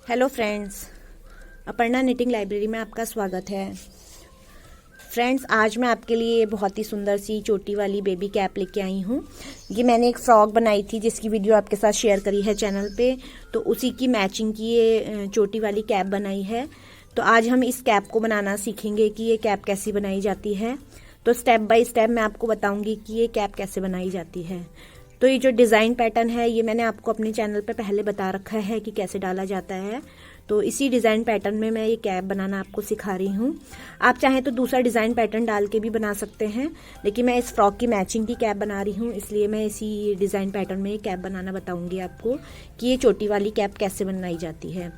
Hello friends, Aparna knitting library में आपका स्वागत है। फ्रेंड्स, आज मैं आपके लिए बहुत ही सुंदर सी चोटी वाली बेबी कैप लेके आई हूँ। ये मैंने एक फ्रॉक बनाई थी जिसकी वीडियो आपके साथ शेयर करी है चैनल पे, तो उसी की मैचिंग की ये चोटी वाली कैप बनाई है। तो आज हम इस कैप को बनाना सीखेंगे कि ये कैप कैसी बनाई जाती है। तो स्टेप बाय स्टेप मैं आपको बताऊंगी कि ये कैप कैसे बनाई जाती है। तो ये जो डिज़ाइन पैटर्न है ये मैंने आपको अपने चैनल पे पहले बता रखा है कि कैसे डाला जाता है। तो इसी डिज़ाइन पैटर्न में मैं ये कैप बनाना आपको सिखा रही हूँ। आप चाहें तो दूसरा डिज़ाइन पैटर्न डाल के भी बना सकते हैं, लेकिन मैं इस फ्रॉक की मैचिंग की कैप बना रही हूँ, इसलिए मैं इसी डिज़ाइन पैटर्न में ये कैप बनाना बताऊँगी आपको कि ये चोटी वाली कैप कैसे बनाई जाती है।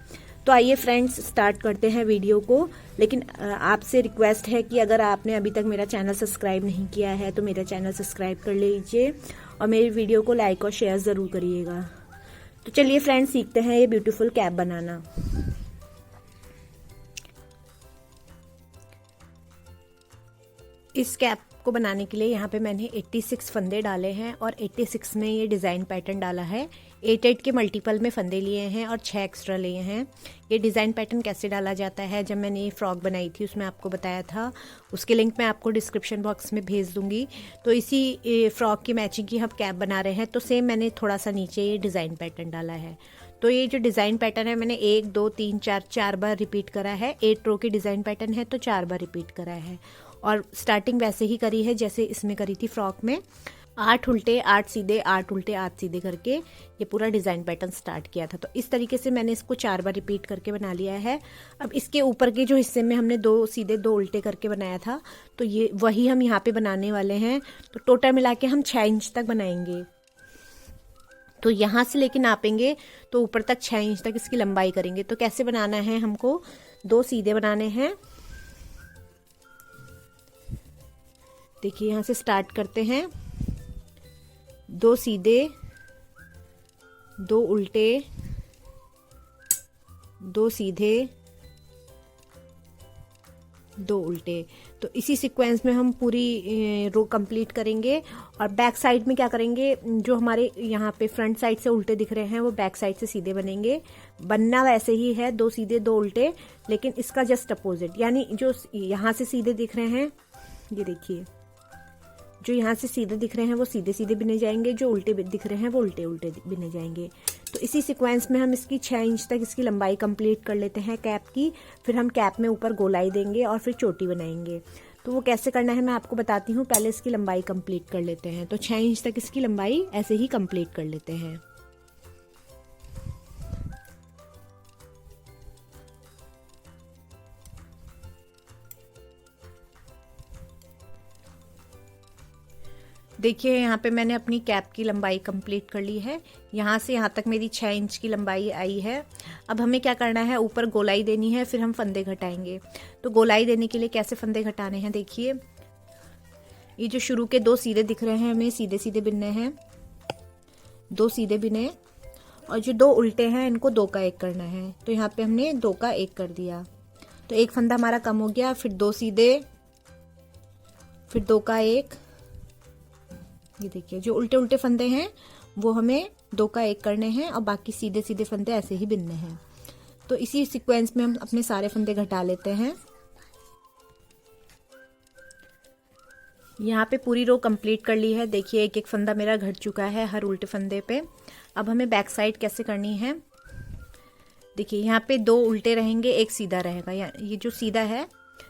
तो आइए फ्रेंड्स, स्टार्ट करते हैं वीडियो को। लेकिन आपसे रिक्वेस्ट है कि अगर आपने अभी तक मेरा चैनल सब्सक्राइब नहीं किया है तो मेरा चैनल सब्सक्राइब कर लीजिए और मेरी वीडियो को लाइक और शेयर ज़रूर करिएगा। तो चलिए फ्रेंड्स, सीखते हैं ये ब्यूटीफुल कैप बनाना। इस कैप को बनाने के लिए यहाँ पे मैंने 86 फंदे डाले हैं और 86 में ये डिज़ाइन पैटर्न डाला है। 8 के मल्टीपल में फंदे लिए हैं और 6 एक्स्ट्रा लिए हैं। ये डिज़ाइन पैटर्न कैसे डाला जाता है जब मैंने ये फ्रॉक बनाई थी उसमें आपको बताया था, उसके लिंक मैं आपको डिस्क्रिप्शन बॉक्स में भेज दूंगी। तो इसी फ्रॉक की मैचिंग की हम कैप बना रहे हैं, तो सेम मैंने थोड़ा सा नीचे ये डिज़ाइन पैटर्न डाला है। तो ये जो डिज़ाइन पैटर्न है मैंने 1 2 3 4 बार रिपीट करा है। 8 रो की डिज़ाइन पैटर्न है तो 4 बार रिपीट करा है और स्टार्टिंग वैसे ही करी है जैसे इसमें करी थी फ्रॉक में। 8 उल्टे 8 सीधे, 8 उल्टे 8 सीधे करके ये पूरा डिज़ाइन पैटर्न स्टार्ट किया था। तो इस तरीके से मैंने इसको 4 बार रिपीट करके बना लिया है। अब इसके ऊपर के जो हिस्से में हमने 2 सीधे 2 उल्टे करके बनाया था, तो ये वही हम यहाँ पे बनाने वाले हैं। तो टोटल मिला के हम 6 इंच तक बनाएंगे। तो यहाँ से लेके नापेंगे तो ऊपर तक 6 इंच तक इसकी लंबाई करेंगे। तो कैसे बनाना है, हमको 2 सीधे बनाने हैं। देखिए यहाँ से स्टार्ट करते हैं। 2 सीधे, 2 उल्टे, 2 सीधे, 2 उल्टे। तो इसी सीक्वेंस में हम पूरी रो कंप्लीट करेंगे। और बैक साइड में क्या करेंगे, जो हमारे यहाँ पे फ्रंट साइड से उल्टे दिख रहे हैं वो बैक साइड से सीधे बनेंगे। बनना वैसे ही है, 2 सीधे 2 उल्टे, लेकिन इसका जस्ट अपोजिट, यानी जो यहाँ से सीधे दिख रहे हैं, ये देखिए, जो यहाँ से सीधे दिख रहे हैं वो सीधे सीधे बिने जाएंगे, जो उल्टे दिख रहे हैं वो उल्टे उल्टे बिने जाएंगे। तो इसी सीक्वेंस में हम इसकी 6 इंच तक इसकी लंबाई कंप्लीट कर लेते हैं कैप की। फिर हम कैप में ऊपर गोलाई देंगे और फिर चोटी बनाएंगे। तो वो कैसे करना है मैं आपको बताती हूँ। पहले इसकी लंबाई कंप्लीट कर लेते हैं। तो 6 इंच तक इसकी लंबाई ऐसे ही कंप्लीट कर लेते हैं। देखिए यहाँ पे मैंने अपनी कैप की लंबाई कंप्लीट कर ली है। यहाँ से यहाँ तक मेरी 6 इंच की लंबाई आई है। अब हमें क्या करना है, ऊपर गोलाई देनी है, फिर हम फंदे घटाएंगे। तो गोलाई देने के लिए कैसे फंदे घटाने हैं, देखिए, ये जो शुरू के 2 सीधे दिख रहे हैं हमें सीधे सीधे बिनने हैं, 2 सीधे बिने, और जो 2 उल्टे हैं इनको 2 का 1 करना है। तो यहाँ पे हमने 2 का 1 कर दिया, तो एक फंदा हमारा कम हो गया। फिर 2 सीधे, फिर 2 का 1। ये देखिए, जो उल्टे उल्टे फंदे हैं वो हमें 2 का 1 करने हैं और बाकी सीधे सीधे फंदे ऐसे ही बिनने हैं। तो इसी सीक्वेंस में हम अपने सारे फंदे घटा लेते हैं। यहाँ पे पूरी रो कंप्लीट कर ली है। देखिए एक एक फंदा मेरा घट चुका है हर उल्टे फंदे पे। अब हमें बैक साइड कैसे करनी है, देखिए यहाँ पे 2 उल्टे रहेंगे, 1 सीधा रहेगा। ये जो सीधा है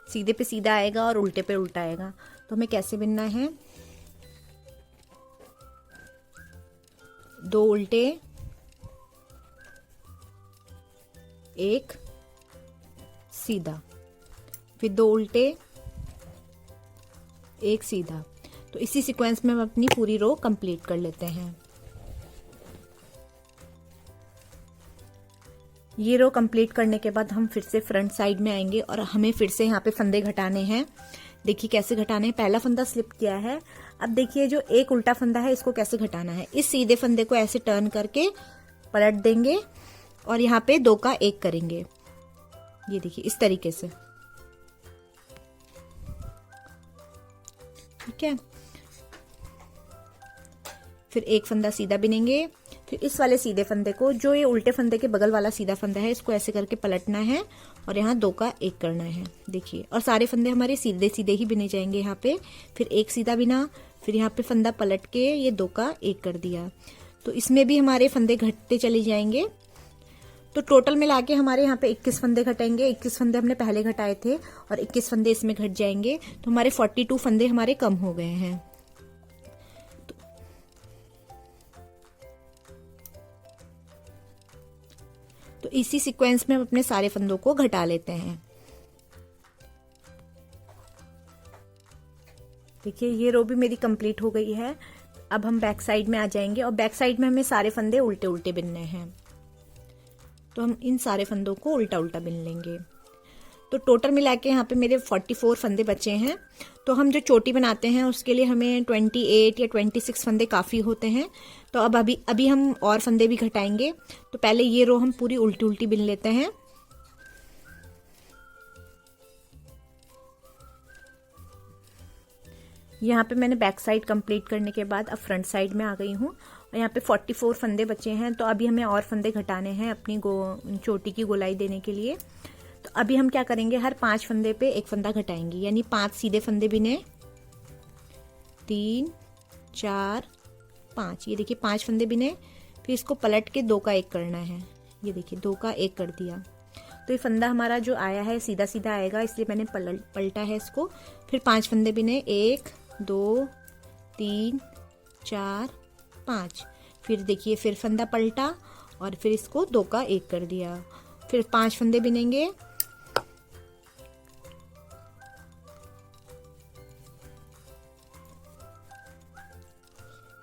सीधे पे सीधा आएगा और उल्टे पे उल्टा आएगा। तो हमें कैसे बिनना है, 2 उल्टे, 1 सीधा, फिर 2 उल्टे, 1 सीधा। तो इसी सीक्वेंस में हम अपनी पूरी रो कंप्लीट कर लेते हैं। ये रो कंप्लीट करने के बाद हम फिर से फ्रंट साइड में आएंगे और हमें फिर से यहाँ पे फंदे घटाने हैं। देखिए कैसे घटाने हैं। पहला फंदा स्लिप किया है। अब देखिए जो एक उल्टा फंदा है इसको कैसे घटाना है। इस सीधे फंदे को ऐसे टर्न करके पलट देंगे और यहाँ पे 2 का 1 करेंगे। ये देखिए इस तरीके से, ठीक है। फिर एक फंदा सीधा बिनेंगे, फिर इस वाले सीधे फंदे को, जो ये उल्टे फंदे के बगल वाला सीधा फंदा है, इसको ऐसे करके पलटना है और यहाँ 2 का 1 करना है। देखिए, और सारे फंदे हमारे सीधे सीधे ही बिने जाएंगे यहाँ पे। फिर एक सीधा बिना, फिर यहाँ पे फंदा पलट के ये 2 का 1 कर दिया। तो इसमें भी हमारे फंदे घटते चले जाएंगे। तो टोटल मिला के हमारे यहाँ पे 21 फंदे घटेंगे। 21 फंदे हमने पहले घटाए थे और 21 फंदे इसमें घट जाएंगे। तो हमारे 42 फंदे हमारे कम हो गए हैं। तो इसी सीक्वेंस में हम अपने सारे फंदों को घटा लेते हैं। देखिए, ये रो भी मेरी कंप्लीट हो गई है। अब हम बैक साइड में आ जाएंगे और बैक साइड में हमें सारे फंदे उल्टे उल्टे बिनने हैं। तो हम इन सारे फंदों को उल्टा उल्टा बिन लेंगे। तो टोटल मिला के यहाँ पे मेरे 44 फंदे बचे हैं। तो हम जो चोटी बनाते हैं उसके लिए हमें 28 या 26 फंदे काफ़ी होते हैं। तो अब अभी हम और फंदे भी घटाएंगे। तो पहले ये रो हम पूरी उल्टी उल्टी बिन लेते हैं। यहाँ पे मैंने बैक साइड कंप्लीट करने के बाद अब फ्रंट साइड में आ गई हूँ और यहाँ पे 44 फंदे बचे हैं। तो अभी हमें और फंदे घटाने हैं अपनी चोटी की गोलाई देने के लिए। तो अभी हम क्या करेंगे, हर 5 फंदे पे एक फंदा घटाएंगे, यानी 5 सीधे फंदे बिने, 3 4 5। ये देखिए 5 फंदे बिने। फिर इसको पलट के 2 का 1 करना है। ये देखिए 2 का 1 कर दिया। तो ये फंदा हमारा जो आया है सीधा सीधा आएगा, इसलिए मैंने पलटा है इसको। फिर 5 फंदे बिने, 1 2 3 4 5। फिर देखिए, फिर फंदा पलटा और फिर इसको 2 का 1 कर दिया। फिर 5 फंदे बिनेंगे,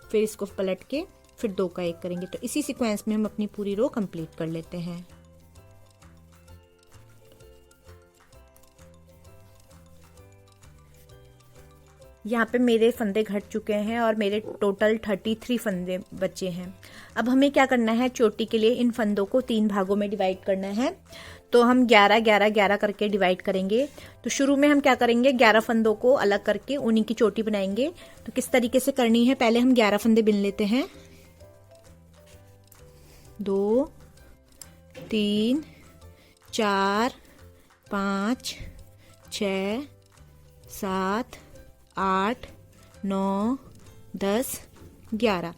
फिर इसको पलट के फिर 2 का 1 करेंगे। तो इसी सीक्वेंस में हम अपनी पूरी रो कंप्लीट कर लेते हैं। यहाँ पे मेरे फंदे घट चुके हैं और मेरे टोटल 33 फंदे बचे हैं। अब हमें क्या करना है, चोटी के लिए इन फंदों को 3 भागों में डिवाइड करना है। तो हम 11 11 11 करके डिवाइड करेंगे। तो शुरू में हम क्या करेंगे, 11 फंदों को अलग करके उन्हीं की चोटी बनाएंगे। तो किस तरीके से करनी है, पहले हम 11 फंदे बिन लेते हैं। 2 3 4 5 6 7 8 9 10 11।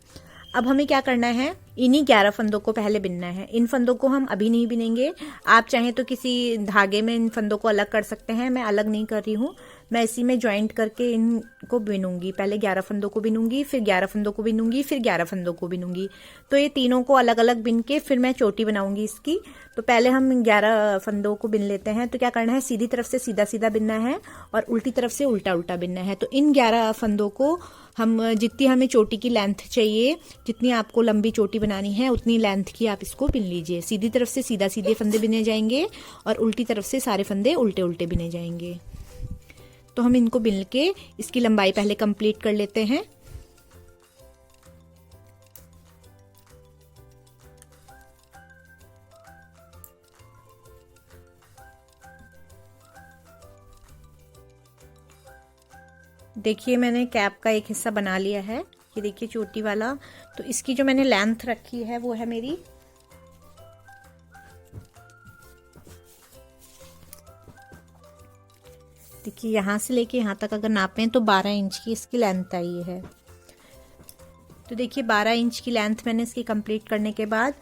अब हमें क्या करना है, इन्हीं 11 फंदों को पहले बिनना है। इन फंदों को हम अभी नहीं बिनेंगे। आप चाहें तो किसी धागे में इन फंदों को अलग कर सकते हैं। मैं अलग नहीं कर रही हूँ, मैं इसी में ज्वाइंट करके इनको बिनूंगी। पहले 11 फंदों को बिनूंगी, फिर 11 फंदों को बिनूंगी, फिर 11 फंदों को बिनूंगी। तो ये तीनों को अलग अलग बिन के फिर मैं चोटी बनाऊंगी इसकी। तो पहले हम 11 फंदों को बिन लेते हैं। तो क्या करना है, सीधी तरफ से सीधा सीधा बिनना है और उल्टी तरफ से उल्टा उल्टा बिनना है। तो इन 11 फंदों को हम, जितनी हमें चोटी की लेंथ चाहिए, जितनी आपको लंबी चोटी बनानी है उतनी लेंथ की आप इसको बिन लीजिए। सीधी तरफ से सीधा सीधे फंदे बिने जाएंगे और उल्टी तरफ से सारे फंदे उल्टे उल्टे बिने जाएंगे। तो हम इनको बिन के इसकी लंबाई पहले कंप्लीट कर लेते हैं। देखिए, मैंने कैप का एक हिस्सा बना लिया है। ये देखिए चोटी वाला। तो इसकी जो मैंने लेंथ रखी है वो है मेरी, देखिए यहाँ से लेके यहाँ तक अगर नापें तो 12 इंच की इसकी लेंथ आई है। तो देखिए 12 इंच की लेंथ मैंने इसकी कंप्लीट करने के बाद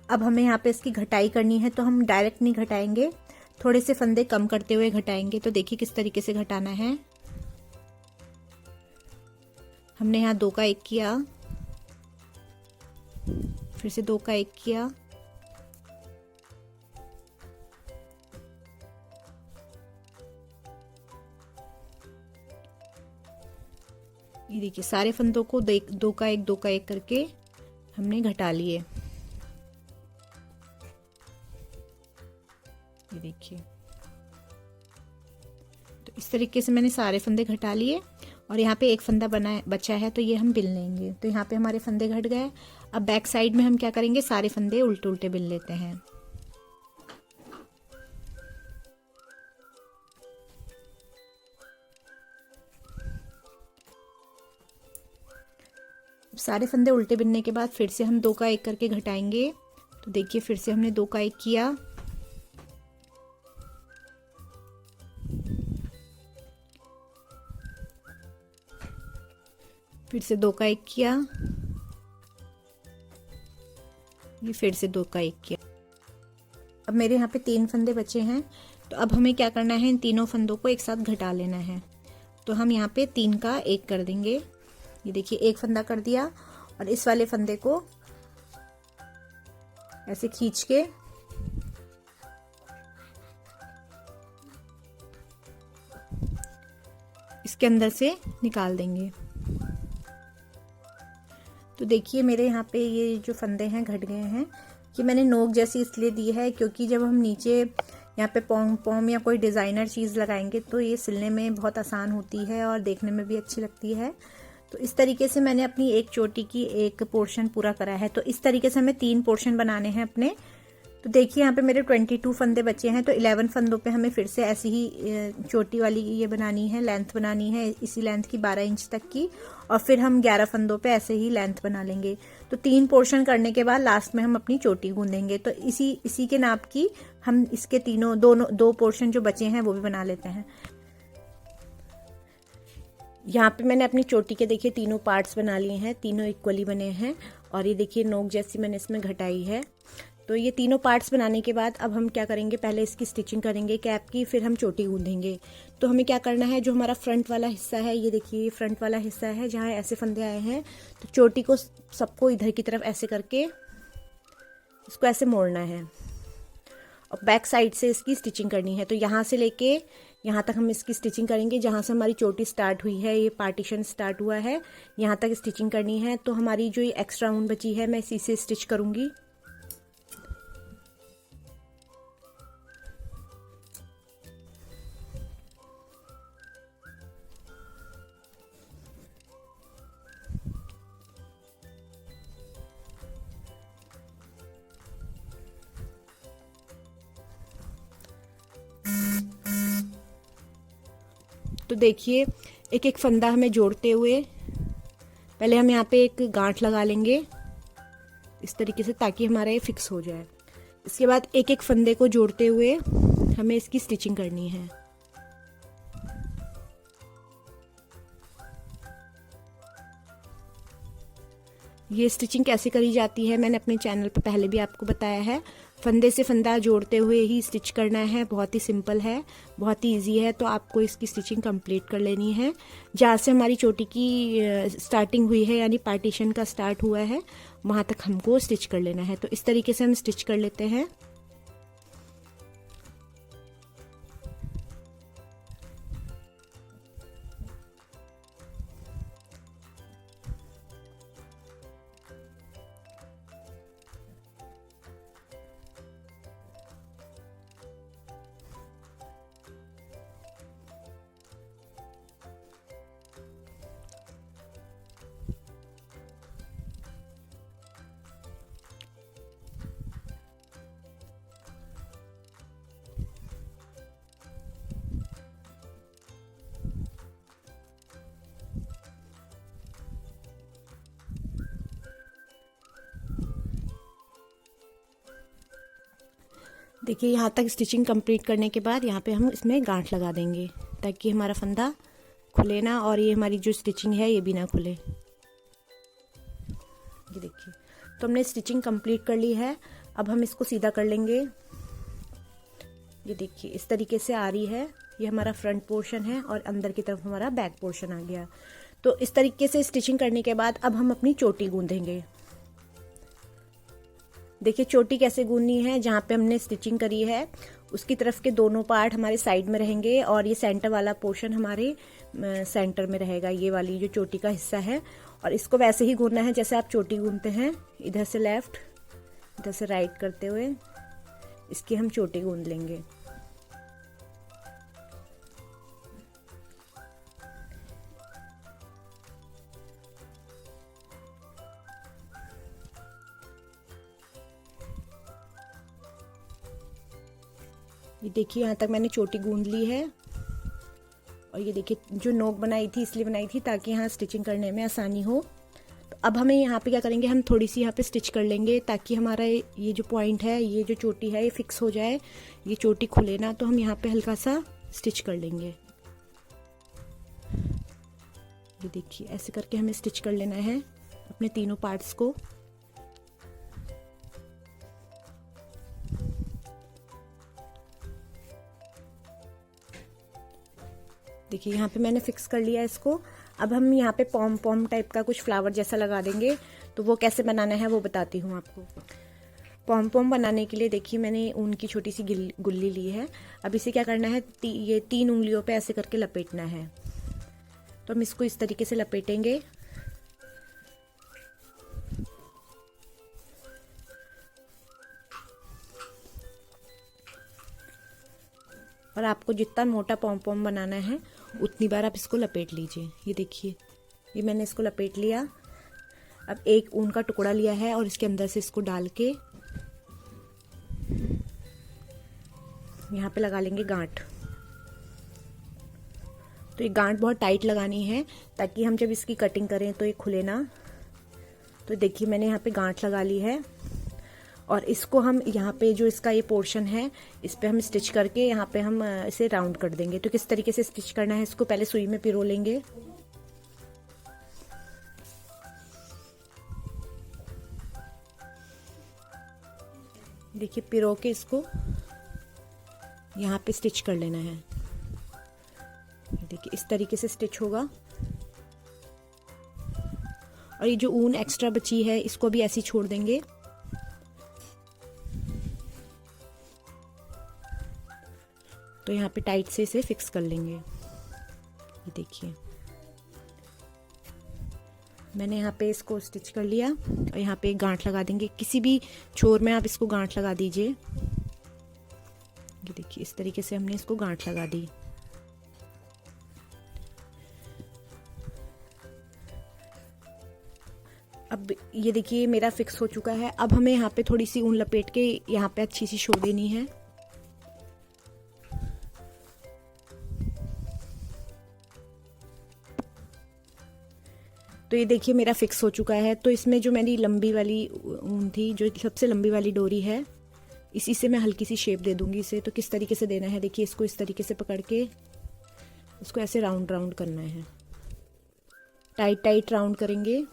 अब हमें यहाँ पे इसकी घटाई करनी है। तो हम डायरेक्ट नहीं घटाएंगे, थोड़े से फंदे कम करते हुए घटाएंगे। तो देखिए किस तरीके से घटाना है। हमने यहाँ 2 का 1 किया, फिर से 2 का 1 किया, ये देखिए सारे फंदों को 2 का 1 2 का 1 करके हमने घटा लिए। ये देखिए, तो इस तरीके से मैंने सारे फंदे घटा लिए और यहाँ पे एक फंदा बचा है, तो ये हम बिन लेंगे। तो यहाँ पे हमारे फंदे घट गए। अब बैक साइड में हम क्या करेंगे, सारे फंदे उल्टे उल्टे बिन लेते हैं। सारे फंदे उल्टे बिनने के बाद फिर से हम 2 का 1 करके घटाएंगे। तो देखिए फिर से हमने 2 का 1 किया, फिर से 2 का 1 किया, ये फिर से 2 का 1 किया। अब मेरे यहाँ पे 3 फंदे बचे हैं, तो अब हमें क्या करना है, इन तीनों फंदों को एक साथ घटा लेना है। तो हम यहाँ पे 3 का 1 कर देंगे। ये देखिए एक फंदा कर दिया और इस वाले फंदे को ऐसे खींच के इसके अंदर से निकाल देंगे। तो देखिए मेरे यहाँ पे ये जो फंदे हैं घट गए हैं। कि मैंने नोक जैसी इसलिए दी है क्योंकि जब हम नीचे यहाँ पे पॉम पॉम या कोई डिज़ाइनर चीज़ लगाएंगे तो ये सिलने में बहुत आसान होती है और देखने में भी अच्छी लगती है। तो इस तरीके से मैंने अपनी एक चोटी की एक पोर्शन पूरा करा है। तो इस तरीके से हमें 3 पोर्शन बनाने हैं अपने। तो देखिए यहाँ पे मेरे 22 फंदे बचे हैं, तो 11 फंदों पे हमें फिर से ऐसी ही चोटी वाली ये बनानी है, लेंथ बनानी है इसी लेंथ की 12 इंच तक की, और फिर हम 11 फंदों पे ऐसे ही लेंथ बना लेंगे। तो 3 पोर्शन करने के बाद लास्ट में हम अपनी चोटी गूंदेंगे। तो इसी के नाप की हम इसके दो पोर्शन जो बचे हैं वो भी बना लेते हैं। यहाँ पे मैंने अपनी चोटी के देखिए तीनों पार्ट्स बना लिए हैं, तीनों इक्वली बने हैं, और ये देखिए नोक जैसी मैंने इसमें घटाई है। तो ये तीनों पार्ट्स बनाने के बाद अब हम क्या करेंगे, पहले इसकी स्टिचिंग करेंगे कैप की, फिर हम चोटी गूंदेंगे। तो हमें क्या करना है, जो हमारा फ्रंट वाला हिस्सा है, ये देखिए ये फ्रंट वाला हिस्सा है जहाँ ऐसे फंदे आए हैं, तो चोटी को सबको इधर की तरफ ऐसे करके इसको ऐसे मोड़ना है और बैक साइड से इसकी स्टिचिंग करनी है। तो यहाँ से लेके यहाँ तक हम इसकी स्टिचिंग करेंगे, जहाँ से हमारी चोटी स्टार्ट हुई है, ये पार्टीशन स्टार्ट हुआ है, यहाँ तक स्टिचिंग करनी है। तो हमारी जो ये एक्स्ट्रा ऊन बची है मैं इसी से स्टिच करूँगी। तो देखिए एक एक फंदा हमें जोड़ते हुए पहले हम यहाँ पे एक गांठ लगा लेंगे इस तरीके से, ताकि हमारा ये फिक्स हो जाए। इसके बाद एक एक फंदे को जोड़ते हुए हमें इसकी स्टिचिंग करनी है। ये स्टिचिंग कैसे करी जाती है मैंने अपने चैनल पर पहले भी आपको बताया है। फंदे से फंदा जोड़ते हुए ही स्टिच करना है, बहुत ही सिंपल है, बहुत ही इजी है। तो आपको इसकी स्टिचिंग कंप्लीट कर लेनी है। जहाँ से हमारी चोटी की स्टार्टिंग हुई है, यानी पार्टीशन का स्टार्ट हुआ है, वहाँ तक हमको स्टिच कर लेना है। तो इस तरीके से हम स्टिच कर लेते हैं। देखिए यहाँ तक स्टिचिंग कंप्लीट करने के बाद यहाँ पे हम इसमें गांठ लगा देंगे, ताकि हमारा फंदा खुले ना, और ये हमारी जो स्टिचिंग है ये भी ना खुले। ये देखिए तो हमने स्टिचिंग कंप्लीट कर ली है। अब हम इसको सीधा कर लेंगे। ये देखिए इस तरीके से आ रही है, ये हमारा फ्रंट पोर्शन है और अंदर की तरफ हमारा बैक पोर्शन आ गया। तो इस तरीके से स्टिचिंग करने के बाद अब हम अपनी चोटी गूंदेंगे। देखिए चोटी कैसे गूंदनी है, जहाँ पे हमने स्टिचिंग करी है उसकी तरफ के दोनों पार्ट हमारे साइड में रहेंगे और ये सेंटर वाला पोर्शन हमारे सेंटर में रहेगा, ये वाली जो चोटी का हिस्सा है। और इसको वैसे ही गूंदना है जैसे आप चोटी गूंदते हैं, इधर से लेफ्ट इधर से राइट करते हुए इसकी हम चोटी गूंद लेंगे। ये देखिए यहाँ तक मैंने चोटी गूंद ली है। और ये देखिए जो नोक बनाई थी इसलिए बनाई थी ताकि यहाँ स्टिचिंग करने में आसानी हो। तो अब हमें यहाँ पे क्या करेंगे, हम थोड़ी सी यहाँ पे स्टिच कर लेंगे ताकि हमारा ये जो पॉइंट है, ये जो चोटी है, ये फिक्स हो जाए, ये चोटी खुले ना। तो हम यहाँ पे हल्का सा स्टिच कर लेंगे। ये देखिए ऐसे करके हमें स्टिच कर लेना है अपने तीनों पार्ट्स को। देखिए यहाँ पे मैंने फिक्स कर लिया इसको। अब हम यहाँ पे पॉम पॉम टाइप का कुछ फ्लावर जैसा लगा देंगे। तो वो कैसे बनाना है वो बताती हूँ आपको। पॉम पॉम बनाने के लिए देखिए मैंने ऊन की छोटी सी गुल्ली ली है। अब इसे क्या करना है, ये 3 उंगलियों पे ऐसे करके लपेटना है। तो हम इसको इस तरीके से लपेटेंगे। और आपको जितना मोटा पॉम पॉम बनाना है उतनी बार आप इसको लपेट लीजिए। ये देखिए ये मैंने इसको लपेट लिया। अब एक ऊन का टुकड़ा लिया है और इसके अंदर से इसको डाल के यहाँ पे लगा लेंगे गांठ। तो ये गांठ बहुत टाइट लगानी है ताकि हम जब इसकी कटिंग करें तो ये खुले ना। तो देखिए मैंने यहाँ पे गांठ लगा ली है और इसको हम यहाँ पे जो इसका ये पोर्शन है इस पे हम स्टिच करके यहाँ पे हम इसे राउंड कर देंगे। तो किस तरीके से स्टिच करना है, इसको पहले सुई में पिरो लेंगे। देखिए पिरो के इसको यहाँ पे स्टिच कर लेना है। देखिए इस तरीके से स्टिच होगा। और ये जो ऊन एक्स्ट्रा बची है इसको भी ऐसे ही छोड़ देंगे। तो यहाँ पे टाइट से इसे फिक्स कर लेंगे। ये देखिए मैंने यहाँ पे इसको स्टिच कर लिया और यहाँ पे एक गांठ लगा देंगे। किसी भी छोर में आप इसको गांठ लगा दीजिए। ये देखिए इस तरीके से हमने इसको गांठ लगा दी। अब ये देखिए मेरा फिक्स हो चुका है। अब हमें यहाँ पे थोड़ी सी ऊन लपेट के यहाँ पे अच्छी सी शो देनी है। तो ये देखिए मेरा फिक्स हो चुका है। तो इसमें जो मेरी लंबी वाली ऊन थी, जो सबसे लंबी वाली डोरी है, इसी से मैं हल्की सी शेप दे दूंगी इसे। तो किस तरीके से देना है, देखिए इसको इस तरीके से पकड़ के इसको ऐसे राउंड राउंड करना है। टाइट टाइट राउंड करेंगे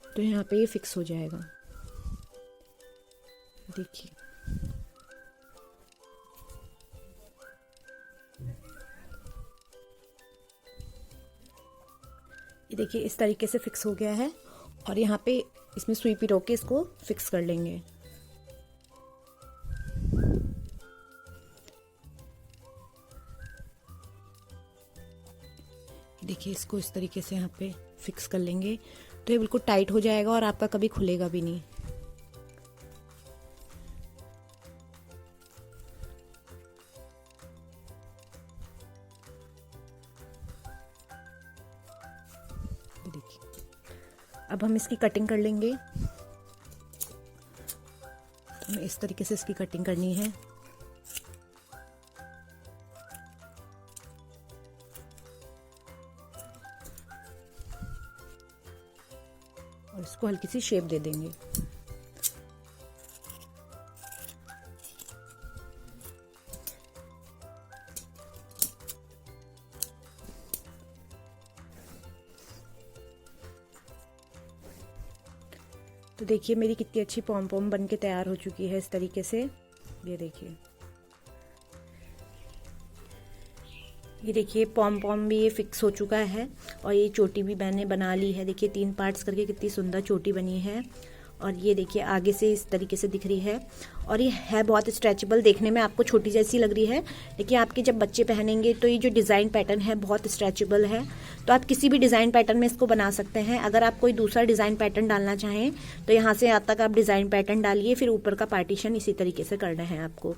तो यहाँ पे ये फिक्स हो जाएगा। देखिए ये देखिए इस तरीके से फिक्स हो गया है। और यहाँ पे इसमें सुई पिरो के इसको फिक्स कर लेंगे। देखिए इसको इस तरीके से यहाँ पे फिक्स कर लेंगे तो ये बिल्कुल टाइट हो जाएगा और आपका कभी खुलेगा भी नहीं। देखिए अब हम इसकी कटिंग कर लेंगे। हमें इस तरीके से इसकी कटिंग करनी है। और इसको हल्की सी शेप दे देंगे। तो देखिए मेरी कितनी अच्छी पॉम पॉम बन के तैयार हो चुकी है इस तरीके से। ये देखिए पॉम पॉम भी ये फिक्स हो चुका है और ये चोटी भी मैंने बना ली है। देखिए 3 पार्ट्स करके कितनी सुंदर चोटी बनी है। और ये देखिए आगे से इस तरीके से दिख रही है और ये है बहुत स्ट्रेचेबल। देखने में आपको छोटी जैसी लग रही है लेकिन आपके जब बच्चे पहनेंगे तो ये जो डिज़ाइन पैटर्न है बहुत स्ट्रेचेबल है। तो आप किसी भी डिज़ाइन पैटर्न में इसको बना सकते हैं। अगर आप कोई दूसरा डिज़ाइन पैटर्न डालना चाहें तो यहाँ से यहाँ तक आप डिज़ाइन पैटर्न डालिए, फिर ऊपर का पार्टीशन इसी तरीके से करना है आपको।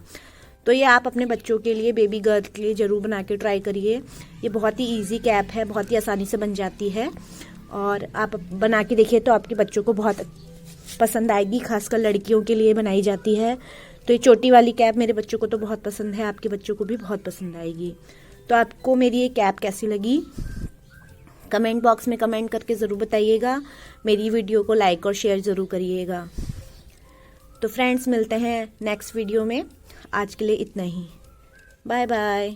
तो ये आप अपने बच्चों के लिए, बेबी गर्ल के लिए ज़रूर बना के ट्राई करिए। ये बहुत ही ईजी कैप है, बहुत ही आसानी से बन जाती है और आप बना के देखिए तो आपके बच्चों को बहुत पसंद आएगी। खासकर लड़कियों के लिए बनाई जाती है। तो ये चोटी वाली कैप मेरे बच्चों को तो बहुत पसंद है, आपके बच्चों को भी बहुत पसंद आएगी। तो आपको मेरी ये कैप कैसी लगी कमेंट बॉक्स में कमेंट करके ज़रूर बताइएगा। मेरी वीडियो को लाइक और शेयर ज़रूर करिएगा। तो फ्रेंड्स, मिलते हैं नेक्स्ट वीडियो में। आज के लिए इतना ही। Bye bye.